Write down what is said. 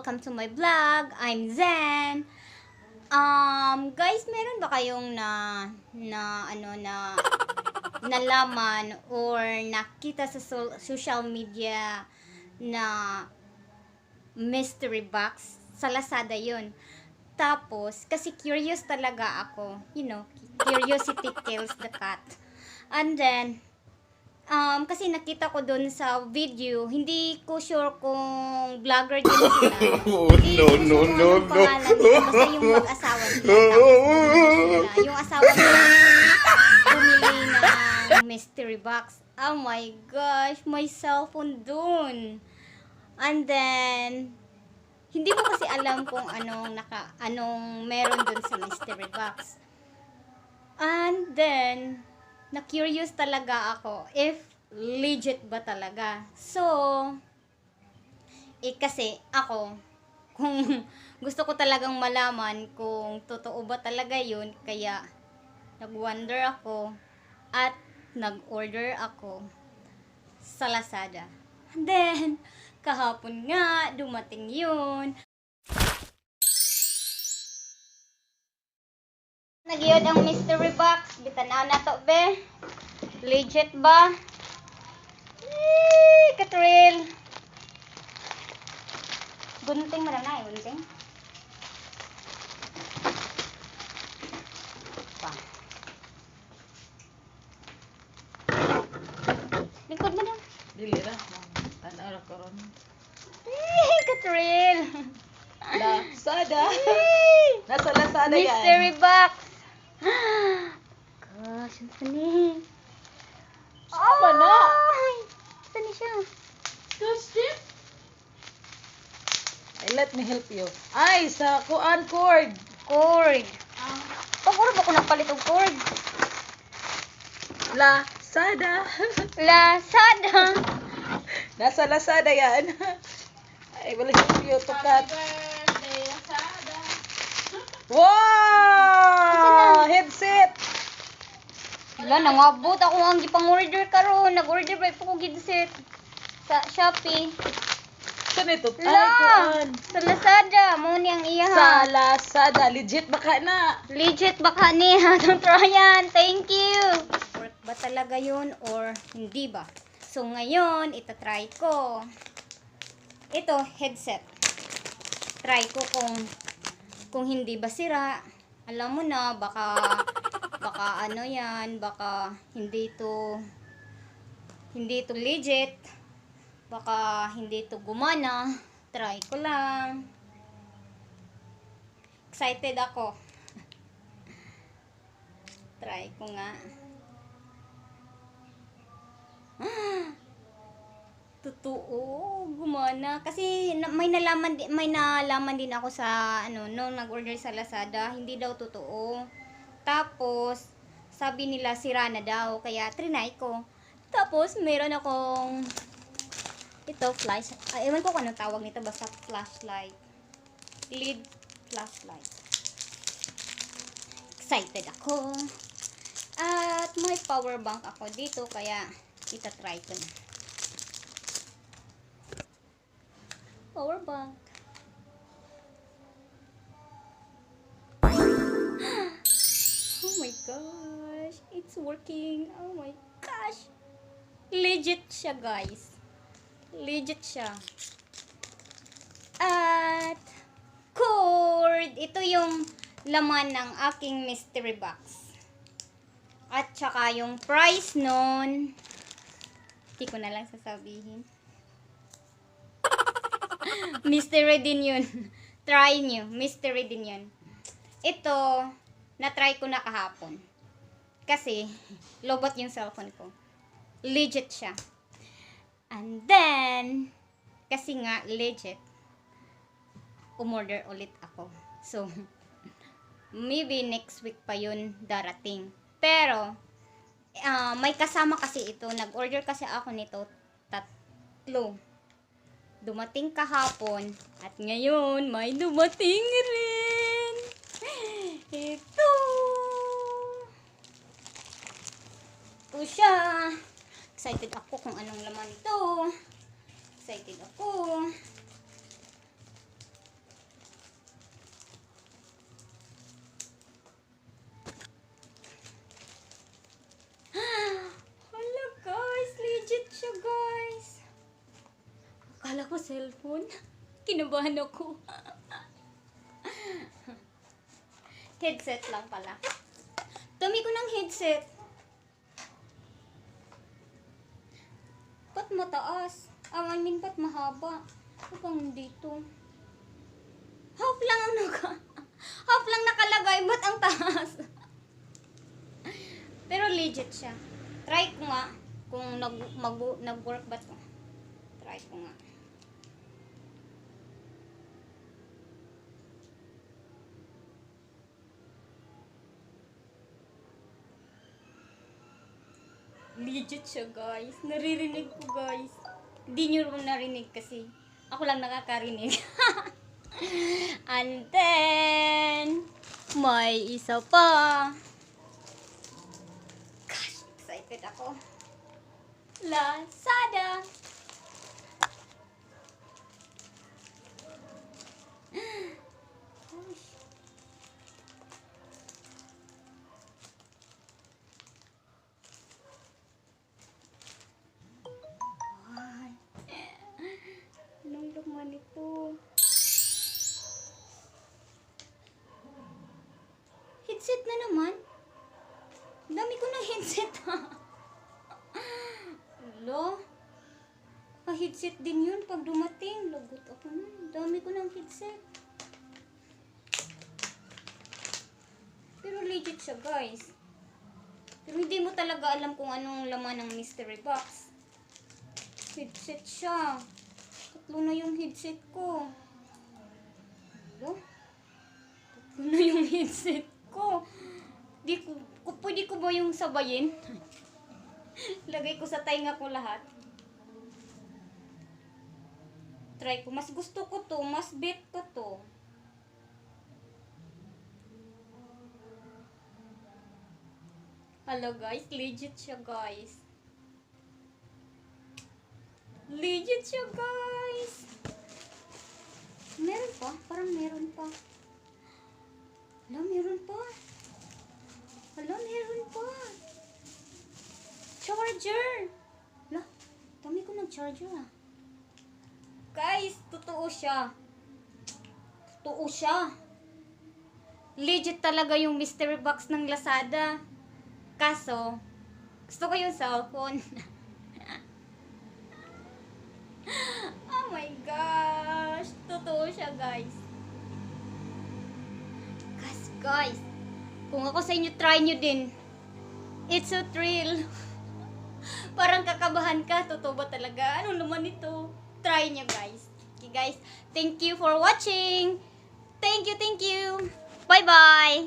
welcome to my vlog. I'm Zen. Guys, meron ba kayong nalaman or nakita sa social media na mystery box? Sa Lazada yun. Tapos, kasi curious talaga ako. You know, curiosity kills the cat. And then, kasi nakita ko dun sa video, hindi ko sure kung vlogger din sila. No. Basta yung mag-asawa nila. Yung asawa nila, bumili ng mystery box. Oh my gosh, may cellphone dun. And then, hindi mo kasi alam kung anong meron dun sa mystery box. And then, na-curious talaga ako if legit ba talaga. So, kasi ako, kung gusto ko talagang malaman kung totoo ba talaga yun, kaya nag-wonder ako at nag-order ako sa Lazada. And then, kahapon nga, dumating yun. Nagyod ang mystery box. Bitanaw na to, be. Legit ba? Katril. Gunting mo na gunting. Pa. Likod mo na. Dili ra. Ana ra karon. Katril. Lazada. Nasa Lazada yan. Mystery box. Gosh, ang sani. Sama na. Sani siya. Justin? Let me help you. Ay, sa kuan cord. Cord. Pag-urog ako nagpalit og cord. Lazada. Lazada. Nasa Lazada yan. Ay, wala siya tukat. birthday, Lazada. Wow! Headset. Wala, nangabot ako ang gipang-order karon. Nag-order ba po ko gidset sa Shopee. Saan ito? Ay, La! kuan. Sa Lazada. Mo ni ang iya Sa ha. Lazada. Legit baka na. Legit baka niya. Don't try yan. Thank you. Work ba talaga yun or hindi ba? So, ngayon, itatry ko. Ito, headset. Try ko kung hindi ba sira. Alam mo na, baka ano yan, baka hindi to legit. Baka hindi to gumana. Try ko lang. Excited ako. Try ko nga. Totoo, gumana. Kasi may nalaman din ako sa nung nag-order sa Lazada, hindi daw totoo. Tapos sabi nila sira na daw, kaya trinay ko. Tapos meron akong ito flash. Ewan ko kung anong tawag nito, basta flashlight. LED flashlight. Excited ako. At may power bank ako dito, kaya itatry ko na. Power bank. Oh my gosh. It's working. Oh my gosh. Legit siya, guys. Legit siya. At cord. Ito yung laman ng aking mystery box. At saka yung price nun. Hindi ko na lang sasabihin. Mystery din yun. Try nyo. Mystery din yun. Ito, na-try ko na kahapon. Kasi, lobot yung cellphone ko. Legit siya. And then, kasi nga, legit, umorder ulit ako. So, maybe next week pa yun darating. Pero, may kasama kasi ito. Nag-order kasi ako nito, 3. Dumating kahapon at ngayon may dumating rin. Ito siya. Excited ako kung anong laman ito. Excited ako. cellphone. Kinabahan ako. Headset lang pala. Dami ko ng headset. Ba't mataas? I mean, ba't mahaba? Bakang dito? Half lang ang half lang nakalagay. Ba't ang taas? Pero legit siya. Try ko nga kung nag-work ba to. Try ko nga. Legit siya, guys. Naririnig ko, guys. Hindi nyo rin narinig kasi ako lang nakakarinig. And then, may isa pa. Gosh, excited ako. Lazada. Gosh. Ay. Anong laman ito? Headset na naman. Dami ko ng headset. Lo, ka-headset din yun pag dumating. Lagot ako na. Dami ko ng headset. Pero legit siya, guys. Pero hindi mo talaga alam kung anong laman ng mystery box. Headset siya. Tatlo na yung headset ko. Lo? Tatlo na yung headset ko. Pwede ko ba yung sabayin? Lagay ko sa tainga ko lahat. Try ko. Mas gusto ko to. Mas bet ko to. Hello guys. Legit siya, guys. Legit siya, guys. Meron pa. Parang meron pa. Hala, meron pa. Hala, meron pa. Charger. Hala, dami ko ng charger ah. Guys, totoo siya. Totoo siya. Legit talaga yung mystery box ng Lazada. Kaso, gusto ko yung cellphone. Oh my gosh. Totoo siya, guys. Guys, kung ako sa inyo, try nyo din. It's a thrill. Parang kakabahan ka. Totoo ba talaga? Anong naman ito? Try nyo, guys. Okay, guys. Thank you for watching. Thank you. Bye-bye.